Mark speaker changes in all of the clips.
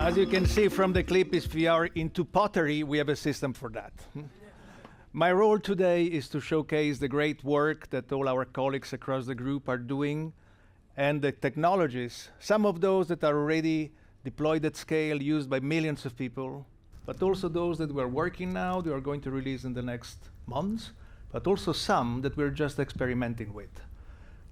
Speaker 1: As you can see from the clip, if we are into pottery, we have a system for that. My role today is to showcase the great work that all our colleagues across the group are doing and the technologies, some of those that are already deployed at scale, used by millions of people, but also those that we're working now, they are going to release in the next months, but also some that we're just experimenting with.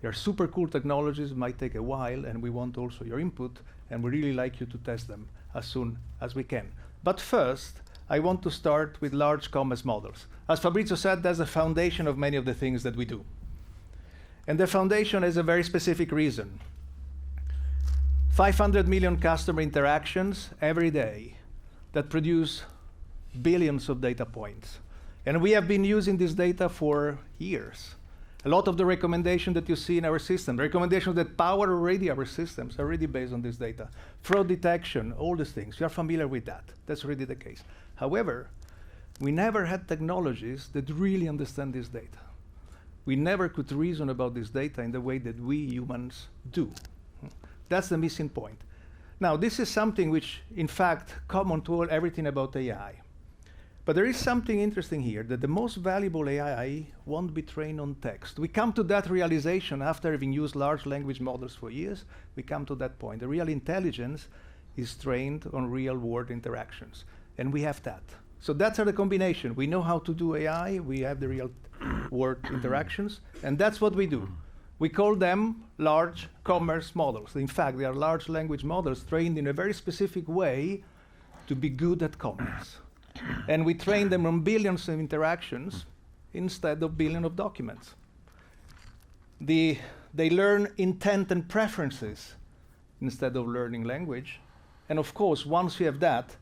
Speaker 1: They're super cool technologies, might take a while, and we want also your input, and we really like you to test them as soon as we can. But first, I want to start with large commerce models. As Fabrizio said, that's the foundation of many of the things that we do. And the foundation has a very specific reason. 500 million customer interactions every day that produce billions of data points. And we have been using this data for years. A lot of the recommendations that you see in our system, the recommendations that power already our systems, are already based on this data. Fraud detection, all these things, you are familiar with that. That's already the case. However, we never had technologies that really understand this data. We never could reason about this data in the way that we humans do. That's the missing point. Now, this is something which, in fact, common to everything about AI. But there is something interesting here, that the most valuable AI won't be trained on text. We come to that realization after having used large language models for years. We come to that point. The real intelligence is trained on real-world interactions. And we have that. So that's the combination. We know how to do AI. We have the real-world interactions. And that's what we do. We call them large commerce models. In fact, they are large language models trained in a very specific way to be good at commerce. And we train them on billions of interactions instead of billions of documents. They learn intent and preferences instead of learning language. And of course, once you have that,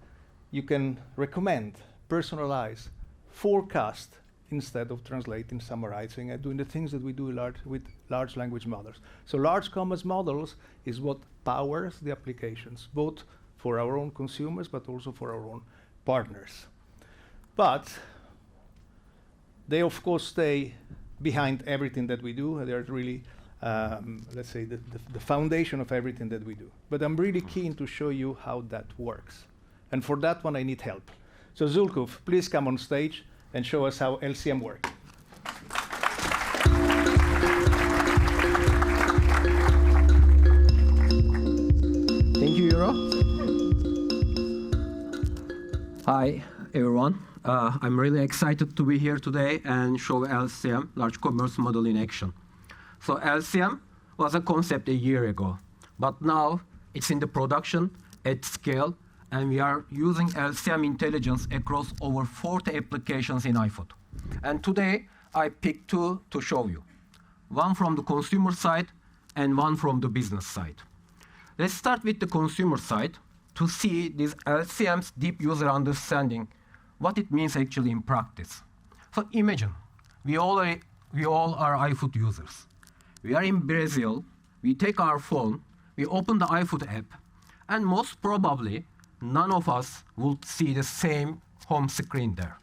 Speaker 1: you can recommend, personalize, forecast, instead of translating, summarizing, and doing the things that we do with large language models. So large commerce models is what powers the applications, both for our own consumers, but also for our own partners. But they, of course, stay behind everything that we do. They're really, let's say, the foundation of everything that we do. But I'm really keen to show you how that works. And for that one, I need help. So Zulkuf, please come on stage and show us how LCM works.
Speaker 2: Thank you, Euro. Hi, everyone. I'm really excited to be here today and show LCM, Large Commerce Model in action. So LCM was a concept a year ago, but now it's in the production at scale, and we are using LCM intelligence across over 40 applications in iFood. And today, I picked two to show you. One from the consumer side and one from the business side. Let's start with the consumer side to see this LCM's deep user understanding, what it means actually in practice. So imagine, we all are iFood users. We are in Brazil, we take our phone, we open the iFood app, and most probably, none of us would see the same home screen there.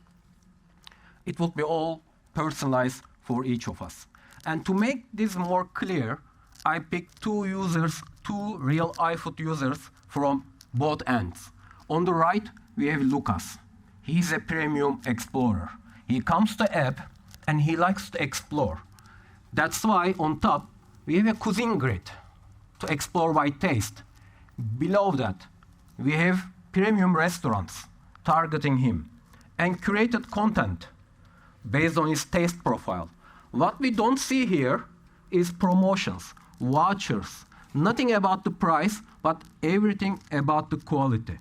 Speaker 2: It would be all personalized for each of us. And to make this more clear, I picked two real iFood users from both ends. On the right, we have Lucas. He's a premium explorer. He comes to the app and he likes to explore. That's why on top, we have a cuisine grid to explore by taste. Below that, we have premium restaurants targeting him and curated content based on his taste profile. What we don't see here is promotions, vouchers, nothing about the price, but everything about the quality.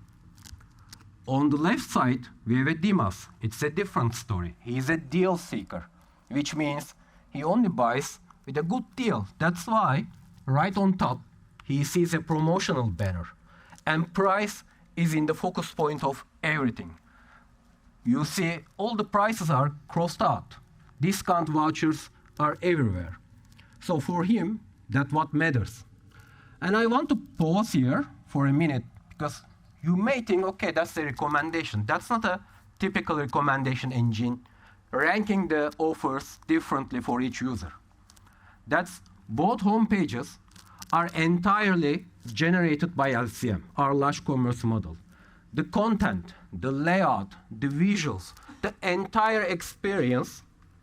Speaker 2: On the left side, we have a Dimas. It's a different story. He's a deal seeker, which means he only buys with a good deal. That's why, right on top, he sees a promotional banner. And price is in the focus point of everything. You see, all the prices are crossed out. Discount vouchers are everywhere. So for him, that's what matters. And I want to pause here for a minute, because you may think, okay, that's a recommendation. That's not a typical recommendation engine, ranking the offers differently for each user. That's both home pages are entirely generated by LCM, our large commerce model. The content, the layout, the visuals, the entire experience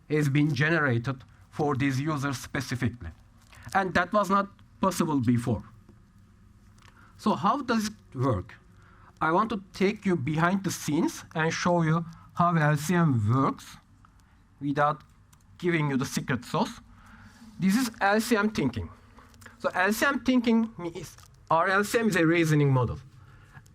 Speaker 2: has been generated for these users specifically. And that was not possible before. So how does it work? I want to take you behind the scenes and show you how LCM works without giving you the secret sauce. This is LCM thinking. So LCM thinking is, our LCM is a reasoning model.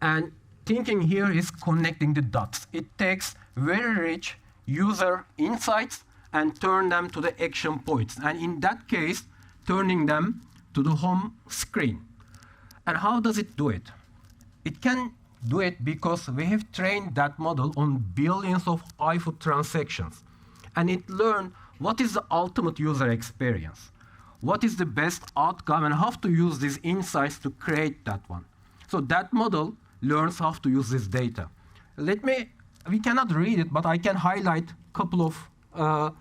Speaker 2: And thinking here is connecting the dots. It takes very rich user insights and turn them to the action points. And in that case, turning them to the home screen. And how does it do it? It can do it because we have trained that model on billions of iFood transactions. And it learned what is the ultimate user experience, what is the best outcome, and how to use these insights to create that one. So that model learns how to use this data. We cannot read it, but I can highlight a couple of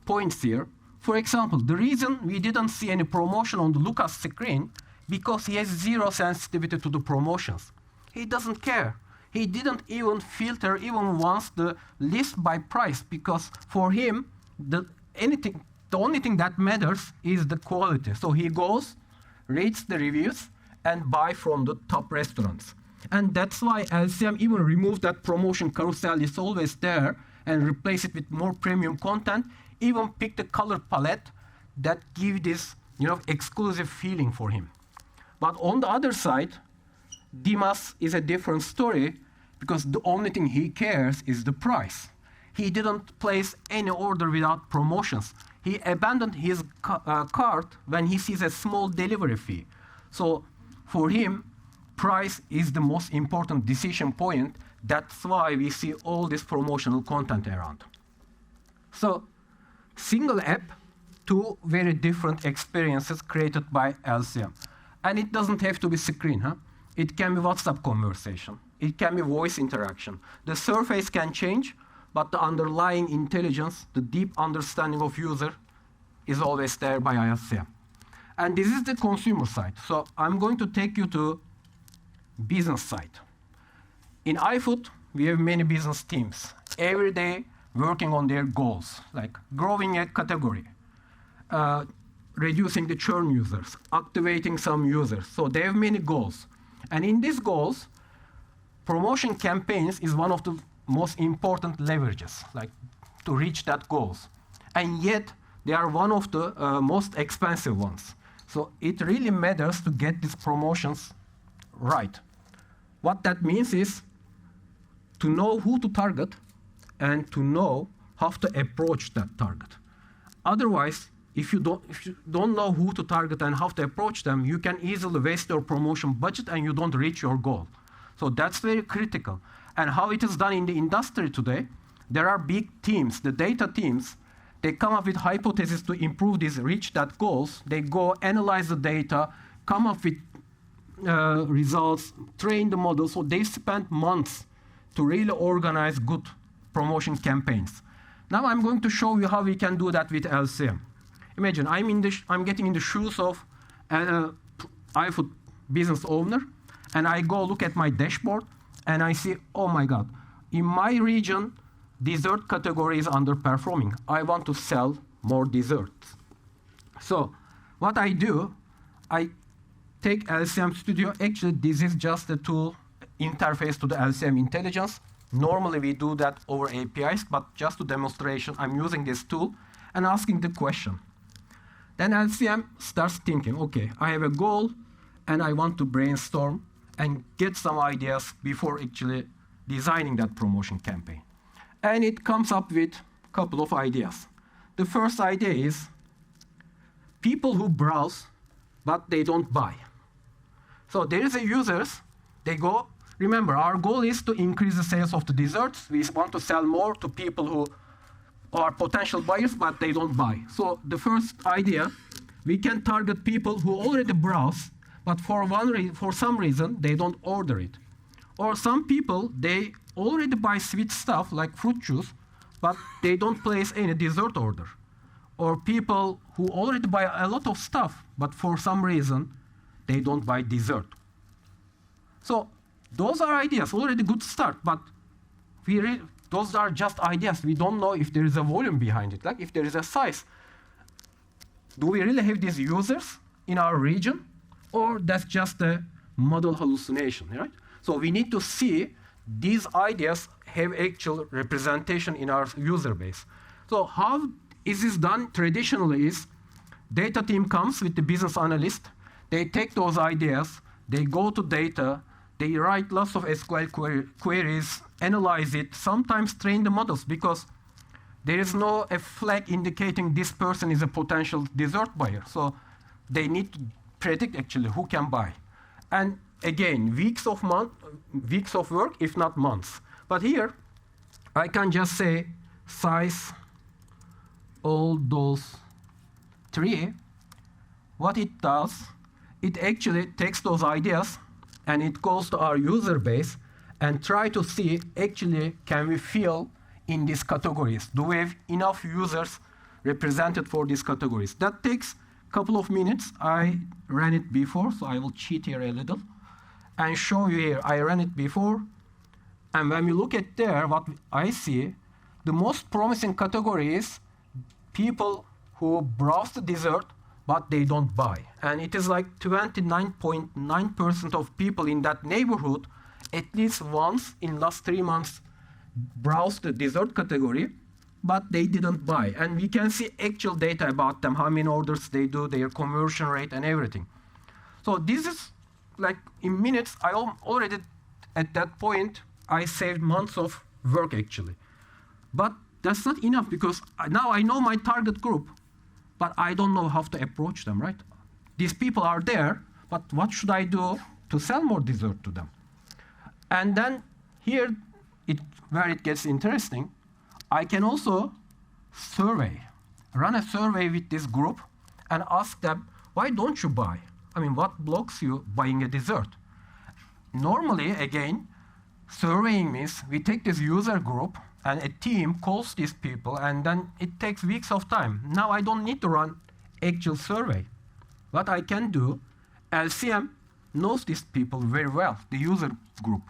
Speaker 2: points here. For example, the reason we didn't see any promotion on the Lucas screen, because he has zero sensitivity to the promotions. He doesn't care. He didn't even filter even once the list by price, because for him, the only thing that matters is the quality. So he goes, reads the reviews, and buy from the top restaurants. And that's why LCM even removed that promotion carousel is always there and replace it with more premium content, even pick the color palette that give this exclusive feeling for him. But on the other side, Dimas is a different story because the only thing he cares is the price. He didn't place any order without promotions. He abandoned his cart when he sees a small delivery fee. So for him, price is the most important decision point. That's why we see all this promotional content around. So single app, two very different experiences created by LCM. And it doesn't have to be screen. It can be WhatsApp conversation. It can be voice interaction. The surface can change, but the underlying intelligence, the deep understanding of user, is always there by LCM. And this is the consumer side. So I'm going to take you to business side. In iFood, we have many business teams, every day working on their goals, like growing a category, reducing the churn users, activating some users. So they have many goals. And in these goals, promotion campaigns is one of the most important leverages, like to reach that goals. And yet, they are one of the most expensive ones. So it really matters to get these promotions right. What that means is to know who to target and to know how to approach that target. Otherwise, if you don't know who to target and how to approach them, you can easily waste your promotion budget and you don't reach your goal. So that's very critical. And how it is done in the industry today, there are big teams, the data teams. They come up with hypotheses to improve these, reach that goals. They go analyze the data, come up with results, train the model. So they spend months to really organize good promotion campaigns. Now I'm going to show you how we can do that with LCM. Imagine I'm getting in the shoes of an iFood business owner, and I go look at my dashboard, and I see, oh my God, in my region, dessert category is underperforming. I want to sell more desserts. So what I do, I take LCM Studio. Actually, this is just a tool interface to the LCM intelligence. Normally, we do that over APIs, but just to demonstration, I'm using this tool and asking the question. Then LCM starts thinking, okay, I have a goal, and I want to brainstorm and get some ideas before actually designing that promotion campaign. And it comes up with a couple of ideas. The first idea is people who browse, but they don't buy. So there is a users, they go, remember, our goal is to increase the sales of the desserts. We want to sell more to people who are potential buyers, but they don't buy. So the first idea, we can target people who already browse, but for some reason, they don't order it. Or some people, they already buy sweet stuff like fruit juice, but they don't place any dessert order. Or people who already buy a lot of stuff, but for some reason, they don't buy dessert. So those are ideas, already good start, but those are just ideas. We don't know if there is a volume behind it, like if there is a size. Do we really have these users in our region, or that's just a model hallucination, right? So we need to see these ideas have actual representation in our user base. So how is this done traditionally is data team comes with the business analyst, they take those ideas, they go to data, they write lots of SQL queries, analyze it, sometimes train the models because there is no a flag indicating this person is a potential dessert buyer. So they need to predict actually who can buy. And again, weeks of work, if not months. But here, I can just say size all those three. What it does, it actually takes those ideas and it goes to our user base and try to see actually can we fill in these categories? Do we have enough users represented for these categories? That takes a couple of minutes. I ran it before, so I will cheat here a little and show you here. I ran it before, and when we look at there, what I see, the most promising category is people who browse the dessert, but they don't buy. And it is like 29.9% of people in that neighborhood, at least once in last 3 months, browsed the dessert category, but they didn't buy. And we can see actual data about them, how many orders they do, their conversion rate, and everything. So this is like in minutes, I already, at that point, I saved months of work actually. But that's not enough because now I know my target group, but I don't know how to approach them, right? These people are there, but what should I do to sell more dessert to them? And then here, where it gets interesting, I can also run a survey with this group and ask them, why don't you buy? I mean, what blocks you buying a dessert? Normally, again, surveying means we take this user group and a team calls these people and then it takes weeks of time. Now I don't need to run actual survey. What I can do, LCM knows these people very well, the user group.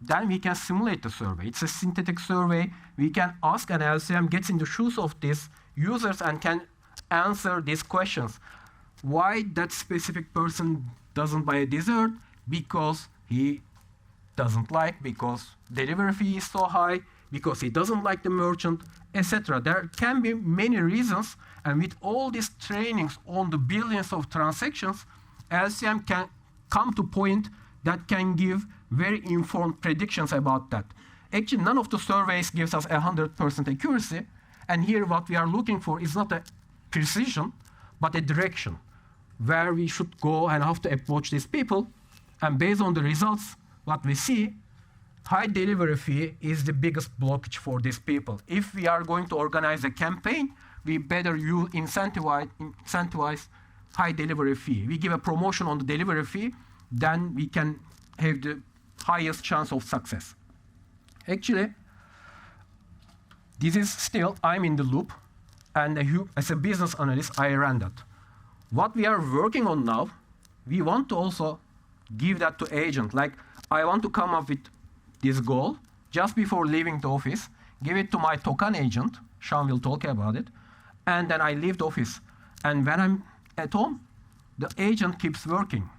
Speaker 2: Then we can simulate the survey. It's a synthetic survey. We can ask, and LCM gets in the shoes of these users and can answer these questions. Why that specific person doesn't buy a dessert? Because he doesn't like, because delivery fee is so high, because he doesn't like the merchant, etc. There can be many reasons, and with all these trainings on the billions of transactions, LCM can come to point that can give very informed predictions about that. Actually, none of the surveys gives us 100% accuracy, and here what we are looking for is not a precision, but a direction, where we should go and how to approach these people, and based on the results, what we see, high delivery fee is the biggest blockage for these people. If we are going to organize a campaign, we better incentivize high delivery fee. We give a promotion on the delivery fee, then we can have the highest chance of success. Actually, this is still, I'm in the loop, and as a business analyst, I ran that. What we are working on now, we want to also give that to agent. Like, I want to come up with this goal just before leaving the office, give it to my token agent, Sean will talk about it, and then I leave the office. And when I'm at home, the agent keeps working,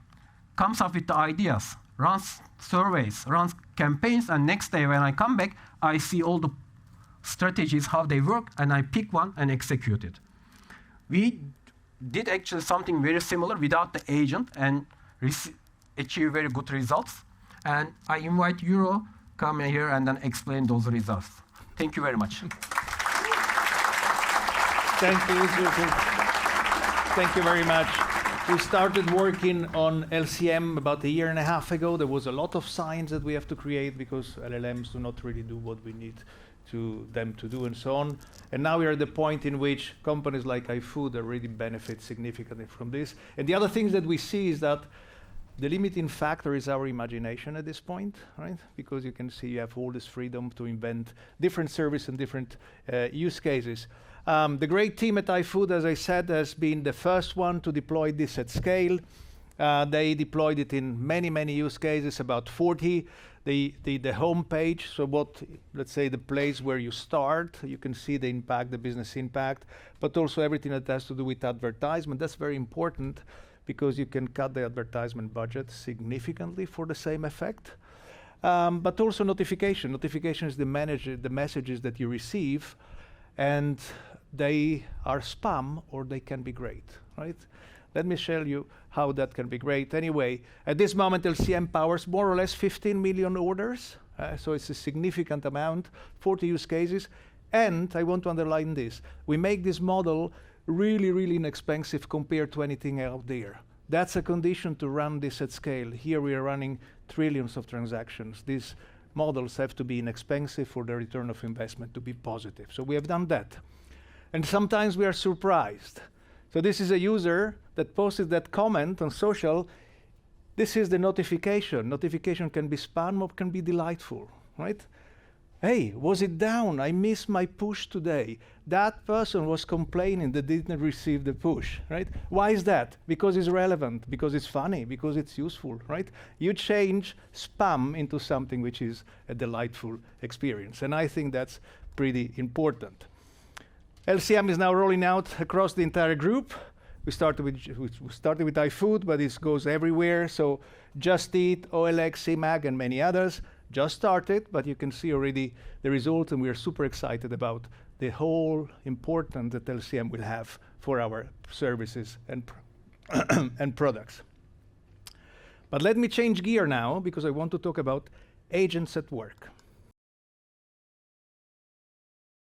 Speaker 2: comes up with the ideas, runs surveys, runs campaigns, and next day when I come back, I see all the strategies, how they work, and I pick one and execute it. We did actually something very similar without the agent and achieve very good results. And I invite Euro come here and then explain those results. Thank you very much.
Speaker 1: Thank you, Yusuf. Thank you very much. We started working on LCM about 1.5 years ago. There was a lot of science that we have to create because LLMs do not really do what we need them to do and so on. And now we are at the point in which companies like iFood already benefit significantly from this. And the other things that we see is that the limiting factor is our imagination at this point, right? Because you can see you have all this freedom to invent different services and different use cases. The great team at iFood, as I said, has been the first one to deploy this at scale. They deployed it in many, many use cases, about 40. The home page, so let's say the place where you start, you can see the impact, the business impact, but also everything that has to do with advertisement. That's very important because you can cut the advertisement budget significantly for the same effect. But also notification. Notification is the messages that you receive, and they are spam or they can be great, right? Let me show you how that can be great. Anyway, at this moment, LCM powers more or less 15 million orders. So it's a significant amount, 40 use cases. And I want to underline this. We make this model really, really inexpensive compared to anything out there. That's a condition to run this at scale. Here we are running trillions of transactions. These models have to be inexpensive for the return of investment to be positive. So we have done that. And sometimes we are surprised. So this is a user that posted that comment on social. This is the notification. Notification can be spam or can be delightful, right? Hey, was it down? I missed my push today. That person was complaining that didn't receive the push, right? Why is that? Because it's relevant, because it's funny, because it's useful, right? You change spam into something which is a delightful experience. And I think that's pretty important. LCM is now rolling out across the entire group. We started with iFood, but this goes everywhere. So Just Eat, OLX, CMAG, and many others just started, but you can see already the results, and we are super excited about the whole importance that LCM will have for our services and and products. But let me change gear now, because I want to talk about agents at work.